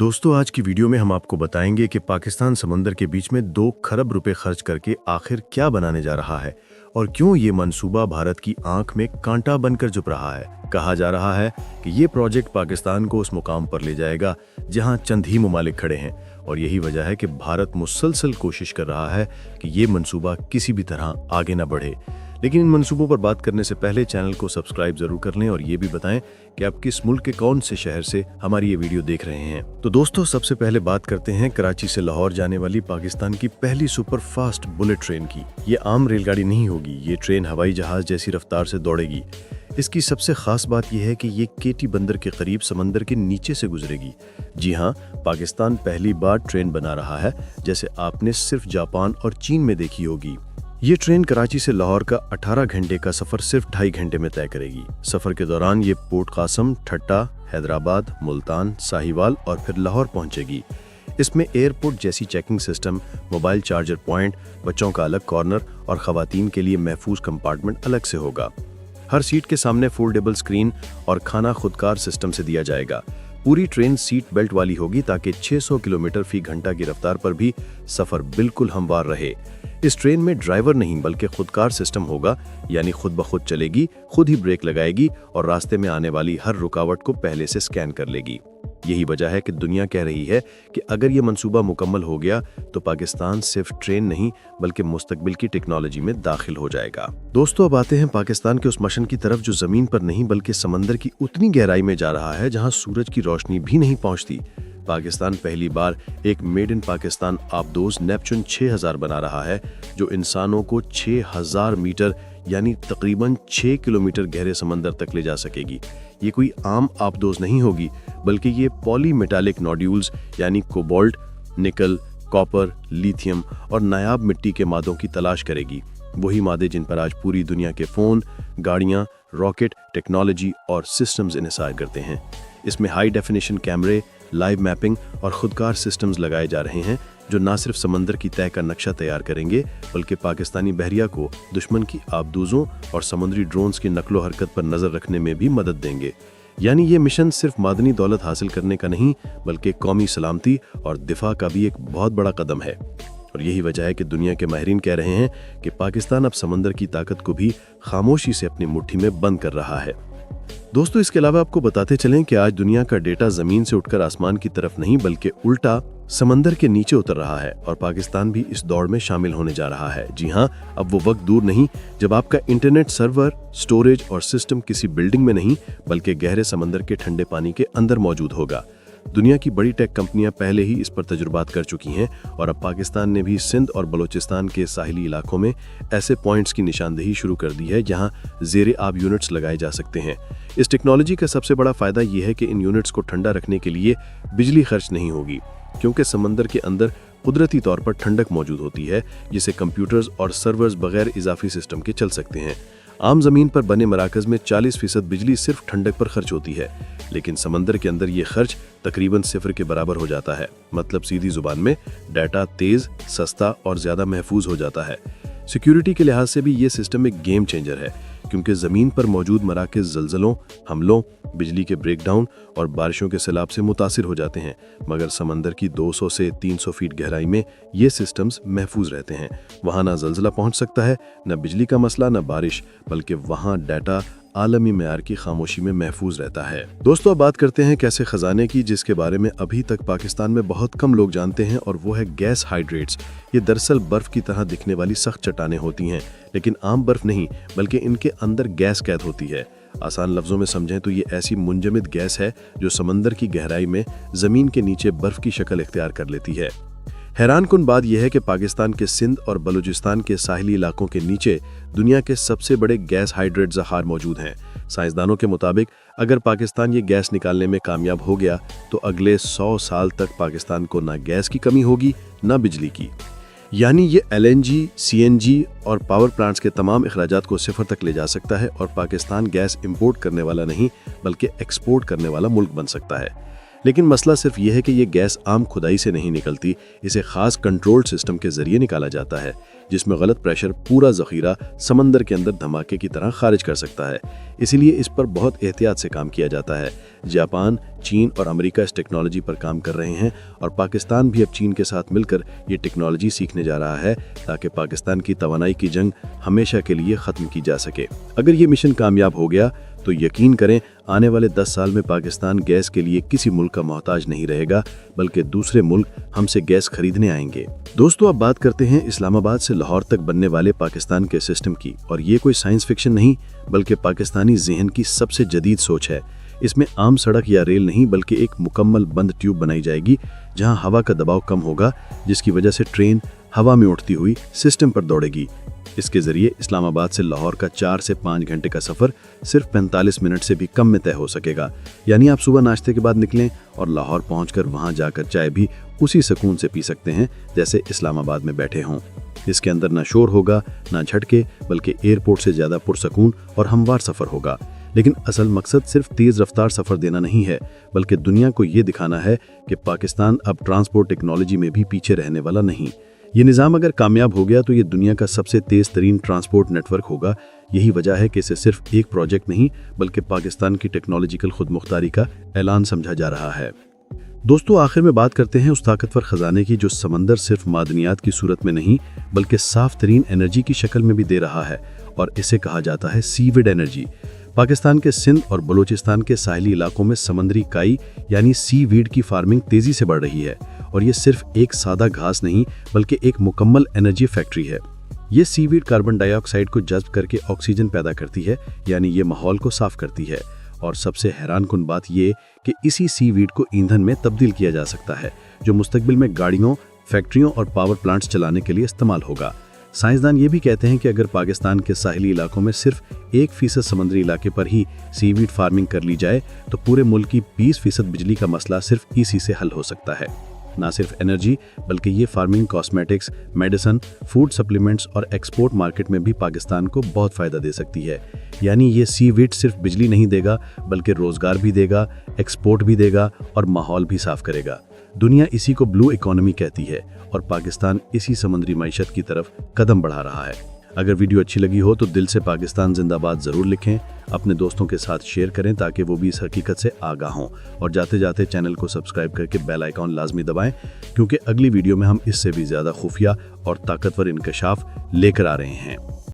दोस्तों, आज की वीडियो में हम आपको बताएंगे कि पाकिस्तान समंदर के बीच में 2 खरब रुपए खर्च करके आखिर क्या बनाने जा रहा है और क्यों ये मंसूबा भारत की आंख में कांटा बनकर चुप रहा है। कहा जा रहा है कि ये प्रोजेक्ट पाकिस्तान को उस मुकाम पर ले जाएगा जहां चंद ही ममालिक खड़े हैं और यही वजह है कि भारत मुसलसल कोशिश कर रहा है कि ये मंसूबा किसी भी तरह आगे न बढ़े। लेकिन इन मंसूबों पर बात करने से पहले चैनल को सब्सक्राइब जरूर कर लें और ये भी बताएं कि आप किस मुल्क के कौन से शहर से हमारी ये वीडियो देख रहे हैं। तो दोस्तों, सबसे पहले बात करते हैं कराची से लाहौर जाने वाली पाकिस्तान की पहली सुपर फास्ट बुलेट ट्रेन की। ये आम रेलगाड़ी नहीं होगी, ये ट्रेन हवाई जहाज जैसी रफ्तार से दौड़ेगी। इसकी सबसे खास बात यह है कि ये केटी बंदर के करीब समंदर के नीचे से गुजरेगी। जी हाँ, पाकिस्तान पहली बार ट्रेन बना रहा है, जैसे आपने सिर्फ जापान और चीन में देखी होगी। ये ट्रेन कराची से लाहौर का 18 घंटे का सफर सिर्फ 2.5 घंटे में तय करेगी। सफर के दौरान ये पोर्ट कासम, ठट्टा, हैदराबाद, मुल्तान, साहिवाल और फिर लाहौर पहुंचेगी। इसमें एयरपोर्ट जैसी checking system, mobile charger point, बच्चों का अलग कॉर्नर और खवातीन के लिए महफूज कंपार्टमेंट अलग से होगा। हर सीट के सामने फोल्डेबल स्क्रीन और खाना खुदकार सिस्टम से दिया जाएगा। पूरी ट्रेन सीट बेल्ट वाली होगी ताकि 600 किलोमीटर फी घंटा की रफ्तार पर भी सफर बिल्कुल हमवार रहे। इस ट्रेन में ड्राइवर नहीं बल्कि खुदकार सिस्टम होगा, यानी खुद ब खुद चलेगी, खुद ही ब्रेक लगाएगी और रास्ते में आने वाली हर रुकावट को पहले से स्कैन कर लेगी। यही वजह है कि दुनिया कह रही है कि अगर ये मंसूबा मुकम्मल हो गया तो पाकिस्तान सिर्फ ट्रेन नहीं बल्कि मुस्तकबिल की टेक्नोलॉजी में दाखिल हो जाएगा। दोस्तों, अब आते हैं पाकिस्तान के उस मिशन की तरफ जो जमीन पर नहीं बल्कि समंदर की उतनी गहराई में जा रहा है जहां सूरज की रोशनी भी नहीं पहुंचती। पाकिस्तान पहली बार एक मेड इन पाकिस्तान आबदोज नेपच्यून 6000 बना रहा है, जो इंसानों को 6000 मीटर यानी तकरीबन 6 किलोमीटर गहरे समंदर तक ले जा सकेगी। ये कोई आम आबदोज नहीं होगी, बल्कि ये पॉली मेटालिक नोड्यूल्स यानी कोबाल्ट, निकल, कॉपर, लिथियम और नायाब मिट्टी के मादों की तलाश करेगी। वही मादे जिन पर आज पूरी दुनिया के फोन, गाड़ियां, रॉकेट, टेक्नोलॉजी और सिस्टम्स इन्हिसार करते हैं। इसमें हाई डेफिनेशन कैमरे, लाइव मैपिंग और खुदकार सिस्टम्स लगाए जा रहे हैं जो न सिर्फ समंदर की तय का नक्शा तैयार करेंगे बल्कि पाकिस्तानी बहरिया को दुश्मन की आबदूजों और समुद्री ड्रोन्स की नकलो हरकत पर नजर रखने में भी मदद देंगे। यानी ये मिशन सिर्फ मादनी दौलत हासिल करने का नहीं बल्कि कौमी सलामती और दिफा का भी एक बहुत बड़ा कदम है। और यही वजह है कि दुनिया के माहिरीन कह रहे हैं कि पाकिस्तान अब समंदर की ताकत को भी खामोशी से अपनी मुट्ठी में बंद कर रहा है। दोस्तों, इसके अलावा आपको बताते चलें कि आज दुनिया का डेटा जमीन से उठकर आसमान की तरफ नहीं बल्कि उल्टा समंदर के नीचे उतर रहा है और पाकिस्तान भी इस दौड़ में शामिल होने जा रहा है। जी हाँ, अब वो वक्त दूर नहीं जब आपका इंटरनेट सर्वर, स्टोरेज और सिस्टम किसी बिल्डिंग में नहीं बल्कि गहरे समंदर के ठंडे पानी के अंदर मौजूद होगा। दुनिया की बड़ी टेक कंपनियां पहले ही इस पर तजुर्बात कर चुकी हैं और अब पाकिस्तान ने भी सिंध और बलूचिस्तान के साहिली इलाकों में ऐसे पॉइंट्स की निशानदेही शुरू कर दी है जहां ज़ेरे आब यूनिट्स लगाए जा सकते हैं। इस टेक्नोलॉजी का सबसे बड़ा फायदा यह है कि इन यूनिट्स को ठंडा रखने के लिए बिजली खर्च नहीं होगी, क्योंकि समंदर के अंदर कुदरती तौर पर ठंडक मौजूद होती है जिसे कंप्यूटर्स और सर्वर्स बगैर इजाफी सिस्टम के चल सकते हैं। आम जमीन पर बने मराकज में 40% बिजली सिर्फ ठंडक पर खर्च होती है, लेकिन समंदर के अंदर ये खर्च तकरीबन 0 के बराबर हो जाता है। मतलब सीधी जुबान में डाटा तेज, सस्ता और ज्यादा महफूज हो जाता है। सिक्योरिटी के लिहाज से भी ये सिस्टम एक गेम चेंजर है, क्योंकि जमीन पर मौजूद मराकज जल्जलों, हमलों, बिजली के ब्रेकडाउन और बारिशों के सैलाब से मुतासिर हो जाते हैं, मगर समंदर की 200 से 300 फीट गहराई में ये सिस्टम्स महफूज रहते हैं। वहाँ ना जल्जला पहुँच सकता है, न बिजली का मसला, न बारिश, बल्कि वहाँ डाटा आलमी मेयार की खामोशी में महफूज रहता है। दोस्तों, अब बात करते हैं कैसे खजाने की, जिसके बारे में अभी तक पाकिस्तान में बहुत कम लोग जानते हैं, और वो है गैस हाइड्रेट्स। ये दरअसल बर्फ की तरह दिखने वाली सख्त चट्टानें होती हैं, लेकिन आम बर्फ नहीं बल्कि इनके अंदर गैस कैद होती है। आसान लफ्जों में समझें तो ये ऐसी मुंजमद गैस है जो समंदर की गहराई में जमीन के नीचे बर्फ की शक्ल इख्तियार कर लेती है। हैरान कुन बात यह है कि पाकिस्तान के सिंध और बलूचिस्तान के साहिली इलाकों के नीचे दुनिया के सबसे बड़े गैस हाइड्रेट ज़खार मौजूद हैं। साइंसदानों के मुताबिक अगर पाकिस्तान ये गैस निकालने में कामयाब हो गया तो अगले 100 साल तक पाकिस्तान को ना गैस की कमी होगी ना बिजली की। यानी ये LNG, CNG और पावर प्लांट्स के तमाम अखराजात को 0 तक ले जा सकता है और पाकिस्तान गैस इंपोर्ट करने वाला नहीं बल्कि एक्सपोर्ट करने वाला मुल्क बन सकता है। लेकिन मसला सिर्फ ये है कि ये गैस आम खुदाई से नहीं निकलती, इसे खास कंट्रोल्ड सिस्टम के जरिए निकाला जाता है, जिसमें गलत प्रेशर पूरा जखीरा समंदर के अंदर धमाके की तरह खारिज कर सकता है। इसीलिए इस पर बहुत एहतियात से काम किया जाता है। जापान, चीन और अमेरिका इस टेक्नोलॉजी पर काम कर रहे हैं और पाकिस्तान भी अब चीन के साथ मिलकर ये टेक्नोलॉजी सीखने जा रहा है ताकि पाकिस्तान की तवानाई की जंग हमेशा के लिए ख़त्म की जा सके। अगर ये मिशन कामयाब हो गया तो यकीन करें आने वाले 10 साल में पाकिस्तान गैस के लिए किसी मुल्क का मोहताज नहीं रहेगा, बल्कि दूसरे मुल्क हमसे गैस खरीदने आएंगे। दोस्तों, अब बात करते हैं इस्लामाबाद से लाहौर तक बनने वाले पाकिस्तान के सिस्टम की, और ये कोई साइंस फिक्शन नहीं बल्कि पाकिस्तानी ज़हन की सबसे जदीद सोच है। इसमें आम सड़क या रेल नहीं बल्कि एक मुकम्मल बंद ट्यूब बनाई जाएगी जहां हवा का दबाव कम होगा, जिसकी वजह से ट्रेन हवा में उड़ती हुई सिस्टम पर दौड़ेगी। इसके जरिए इस्लामाबाद से लाहौर का 4 से 5 घंटे का सफ़र सिर्फ 45 मिनट से भी कम में तय हो सकेगा। यानी आप सुबह नाश्ते के बाद निकलें और लाहौर पहुंचकर वहां जाकर चाय भी उसी सुकून से पी सकते हैं जैसे इस्लामाबाद में बैठे हों। इसके अंदर ना शोर होगा ना झटके, बल्कि एयरपोर्ट से ज़्यादा पुरसकून और हमवार सफ़र होगा। लेकिन असल मकसद सिर्फ तेज़ रफ्तार सफ़र देना नहीं है, बल्कि दुनिया को ये दिखाना है कि पाकिस्तान अब ट्रांसपोर्ट टेक्नोलॉजी में भी पीछे रहने वाला नहीं। ये निज़ाम अगर कामयाब हो गया तो ये दुनिया का सबसे तेज़ तरीन ट्रांसपोर्ट नेटवर्क होगा। यही वजह है कि इसे सिर्फ एक प्रोजेक्ट नहीं बल्कि पाकिस्तान की टेक्नोलॉजिकल खुदमुख्तारी का ऐलान समझा जा रहा है। दोस्तों, आखिर में बात करते हैं उस ताकतवर ख़जाने की जो समंदर सिर्फ मादनियात की सूरत में नहीं बल्कि साफ तरीन एनर्जी की शक्ल में भी दे रहा है, और इसे कहा जाता है सीविड एनर्जी। पाकिस्तान के सिंध और बलूचिस्तान के साहिली इलाकों में समंदरी काई यानी सी वीड की फार्मिंग तेज़ी से बढ़ रही है, और ये सिर्फ एक सादा घास नहीं बल्कि एक मुकम्मल एनर्जी फैक्ट्री है। ये सीवीड कार्बन डाइऑक्साइड को जज्ब करके ऑक्सीजन पैदा करती है, यानी ये माहौल को साफ करती है। और सबसे हैरानकुन बात ये कि इसी सीवीड को ईंधन में तब्दील किया जा सकता है, जो मुस्तकबिल में गाड़ियों, फैक्ट्रियों और पावर प्लांट्स चलाने के लिए इस्तेमाल होगा। साइंसदान ये भी कहते हैं कि अगर पाकिस्तान के साहिली इलाकों में सिर्फ 1% समुद्री इलाके पर ही सीवीड फार्मिंग कर ली जाए तो पूरे मुल्क की 20% बिजली का मसला सिर्फ इसी से हल हो सकता है। ना सिर्फ एनर्जी बल्कि ये farming cosmetics, medicine, food supplements और एक्सपोर्ट मार्केट में भी पाकिस्तान को बहुत फ़ायदा दे सकती है। यानी ये सीवीड सिर्फ बिजली नहीं देगा बल्कि रोज़गार भी देगा, एक्सपोर्ट भी देगा और माहौल भी साफ करेगा। दुनिया इसी को ब्लू इकोनॉमी कहती है और पाकिस्तान इसी समुद्री मईशत की तरफ कदम बढ़ा रहा है। अगर वीडियो अच्छी लगी हो तो दिल से पाकिस्तान जिंदाबाद ज़रूर लिखें, अपने दोस्तों के साथ शेयर करें ताकि वो भी इस हकीकत से आगाह हों, और जाते जाते चैनल को सब्सक्राइब करके बेल आइकॉन लाजमी दबाएं, क्योंकि अगली वीडियो में हम इससे भी ज़्यादा खुफिया और ताकतवर इंकशाफ लेकर आ रहे हैं।